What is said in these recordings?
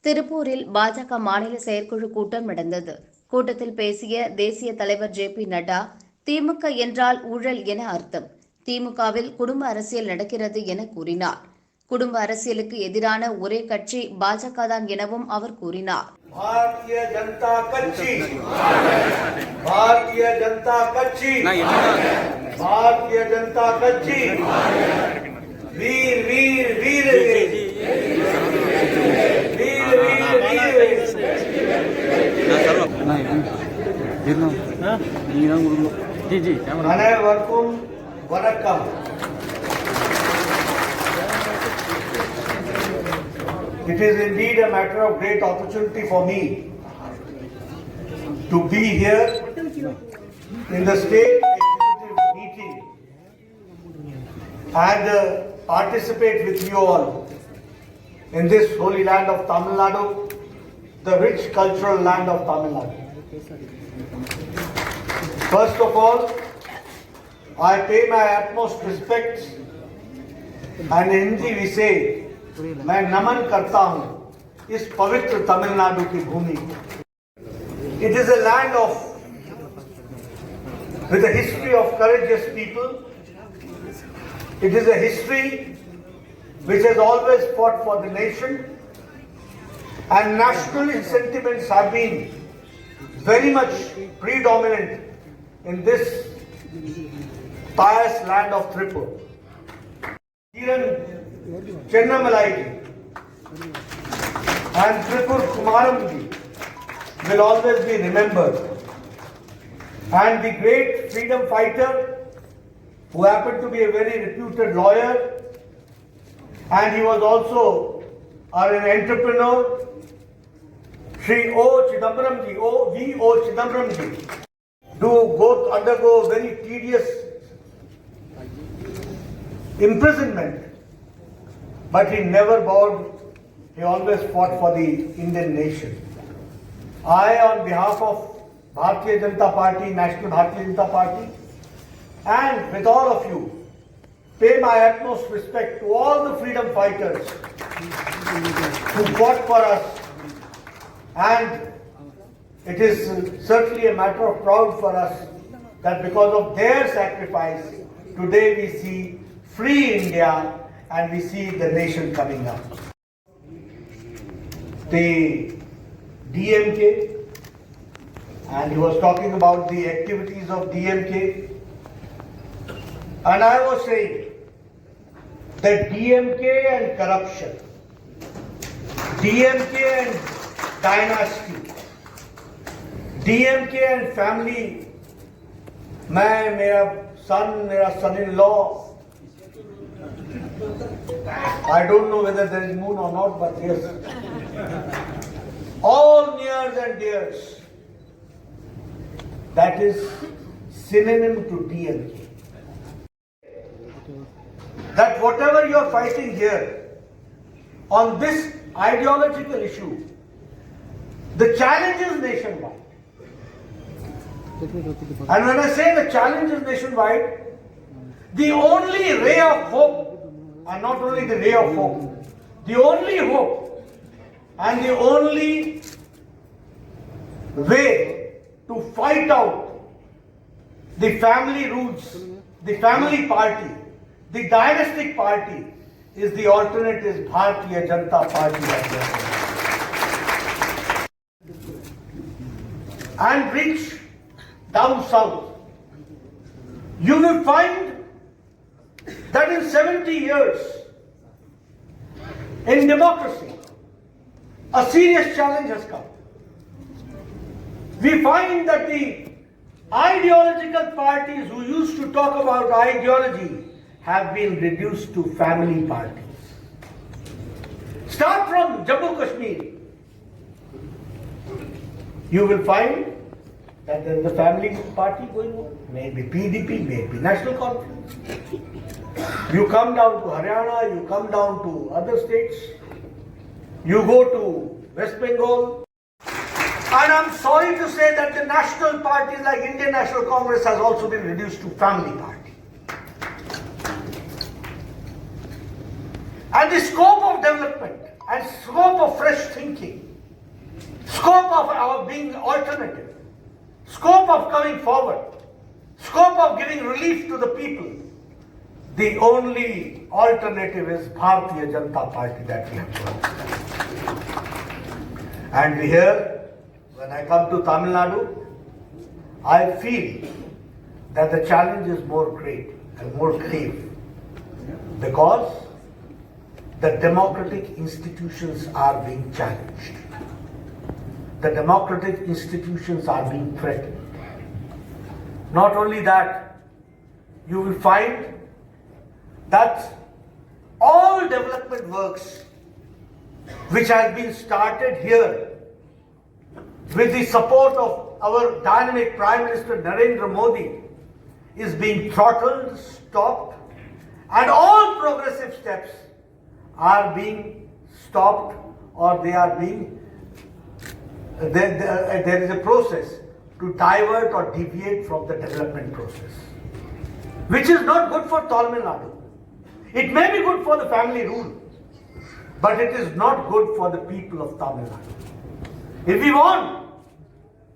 திருப்பூரில் பாஜக மாநில செயற்குழு கூட்டம் நடந்தது. கூட்டத்தில் பேசிய தேசிய தலைவர் ஜே.பி. நட்டா, திமுக என்றால் ஊழல் என அர்த்தம். திமுகவில் குடும்ப அரசியல் நடக்கிறது என கூறினார். குடும்ப அரசியலுக்கு எதிரான ஒரே கட்சி பாஜக தான் எனவும் அவர் கூறினார். பாரதிய ஜனதா கட்சி வீர் வீர் வீர் அனைவருக்கும் வணக்கம். It is indeed a matter of great opportunity for me to be here in the state executive meeting and participate with you all in this holy land of Tamil Nadu, the rich cultural land of Tamil Nadu. First of all, I pay my utmost respects, and in Hindi we say, मैं नमन करता हूं इस पवित्र तमिलनाडु की भूमि. It is a land with a history of courageous people. It is a history which has always fought for the nation, and nationalist sentiments have been very much predominant in this pious land of Tripur. Chennamalai and Tripur Kumaram will always be remembered, and the great freedom fighter who happened to be a very reputed lawyer, and he was also an entrepreneur, Shri O. Chidambaramji, V.O. Chidambaramji, undergo very tedious imprisonment, but he never bowed. He always fought for the Indian nation. I, on behalf of Bharatiya Janata Party, National Bharatiya Janata Party, and with all of you, pay my utmost respect to all the freedom fighters who fought for us, and it is certainly a matter of pride for us that because of their sacrifice, today we see free India and we see the nation coming up. The DMK, and he was talking about the activities of DMK, and I was saying that DMK and corruption, DMK and dynasty, DMK and family, मेरा son-in-law, I don't know whether there is moon or not, but yes, all nears and dears, that is synonym to DMK. That whatever you are fighting here on this ideological issue, the challenge is nationwide. And when I say the challenge is nationwide, the only ray of hope, and not only the ray of hope, the only hope and the only way to fight out the family roots, the family party, the dynastic party, is the alternate is Bharatiya Janata Party. And reach down south, you will find that in 70 years in democracy, a serious challenge has come. We find that the ideological parties who used to talk about ideology have been reduced to family parties. Start from Jammu Kashmir. You will find that there is a family party going on, maybe PDP, maybe National Conference. You come down to Haryana, you come down to other states, you go to West Bengal, and I'm sorry to say that the national parties like Indian National Congress has also been reduced to family party. And the scope of development and scope of fresh thinking, scope of our being alternative, scope of coming forward, scope of giving relief to the people, the only alternative is Bharatiya Janata Party that we have to understand. And here, when I come to Tamil Nadu, I feel that the challenge is more great and more grave because the democratic institutions are being challenged. The democratic institutions are being threatened. Not only that, you will find that all development works which has been started here with the support of our dynamic Prime Minister Narendra Modi is being throttled, stopped, and all progressive steps are being stopped or they are being, there is a process to divert or deviate from the development process, which is not good for Tamil Nadu. It may be good for the family rule, but it is not good for the people of Tamil Nadu. If we want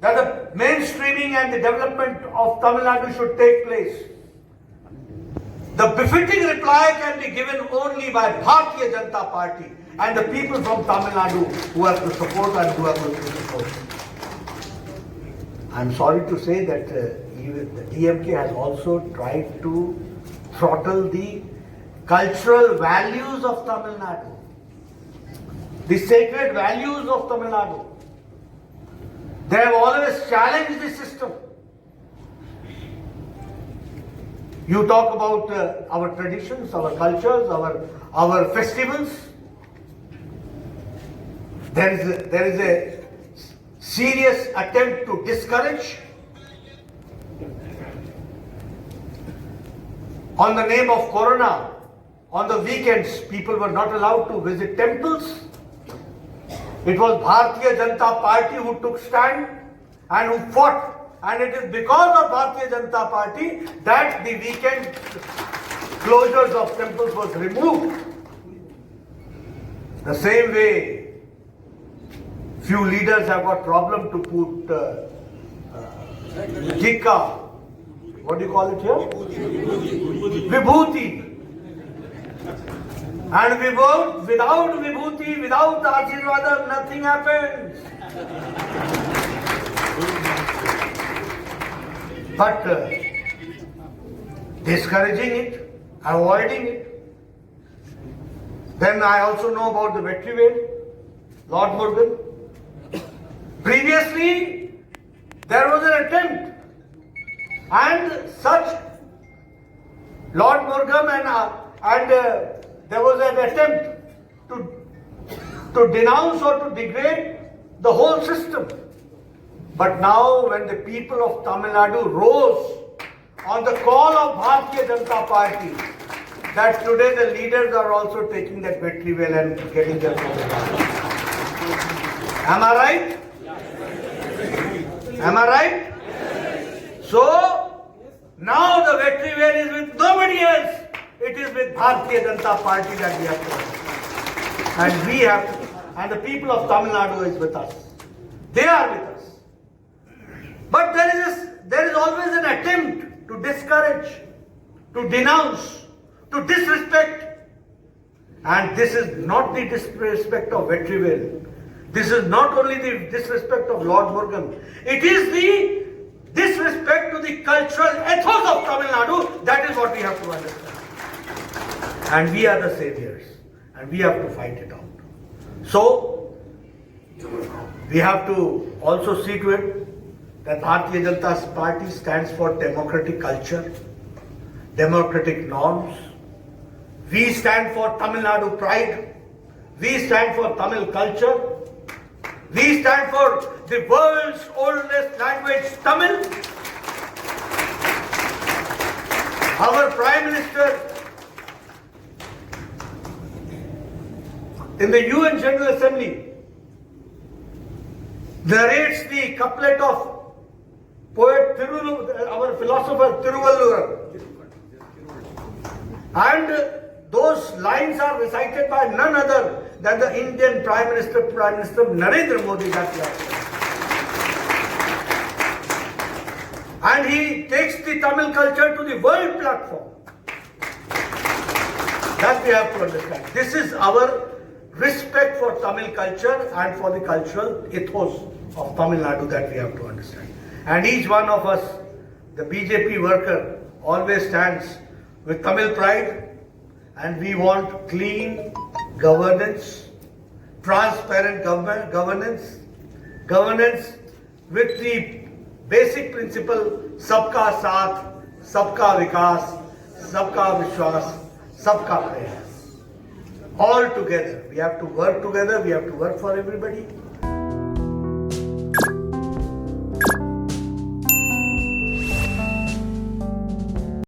that the mainstreaming and the development of Tamil Nadu should take place, the befitting reply can be given only by Bharatiya Janata Party and the people from Tamil Nadu who have to support and who are going to support. I am sorry to say that even the DMK has also tried to throttle the cultural values of Tamil Nadu, the sacred values of Tamil Nadu. They have always challenged the system. You talk about our traditions, our cultures, our festivals. There is a serious attempt to discourage on the name of Corona. On the weekends, people were not allowed to visit temples. It was Bharatiya Janata Party who took stand and who fought. And it is because of Bharatiya Janata Party that the weekend closures of temples was removed. The same way, few leaders have got problem to put Jika, what do you call it here? Vibhuti. And without Vibhuti, without Ashirvadam, nothing happens. But discouraging it, avoiding it. Then I also know about the Vetrivel, Lord Morgan. Previously, there was an attempt, and such Lord Morgan and there was an attempt to denounce or to degrade the whole system. But now when the people of Tamil Nadu rose on the call of Bharatiya Janata Party, that today the leaders are also taking that Vetrivel and getting their program. Am I right? Am I right? So, now the Vetrivel is with nobody else. It is with Bharatiya Janata Party that we have to. And we have to. And the people of Tamil Nadu is with us. They are with us. But there is always an attempt to discourage, to denounce, to disrespect. And this is not the disrespect of Vetrivel. This is not only the disrespect of Lord Morgan. It is the disrespect to the cultural ethos of Tamil Nadu. That is what we have to understand. And we are the saviors. And we have to fight it out. So, we have to also see to it that Bharatiya Janata Party stands for democratic culture, democratic norms. We stand for Tamil Nadu pride. We stand for Tamil culture. We stand for the world's oldest language, Tamil. Our Prime Minister in the UN General Assembly narrates the couplet of poet our philosopher Tiruvallur. And those lines are recited by none other than the Indian Prime Minister Narendra Modi that we have. And he takes the Tamil culture to the world platform. That we have to understand. This is our respect for Tamil culture and for the cultural ethos of Tamil Nadu that we have to understand. And each one of us, the BJP worker, always stands with Tamil pride, and we want clean governance, transparent governance with the basic principle सबका साथ, सबका विकास, सबका विश्वास, सबका प्रयास. All together, we have to work together, we have to work for everybody.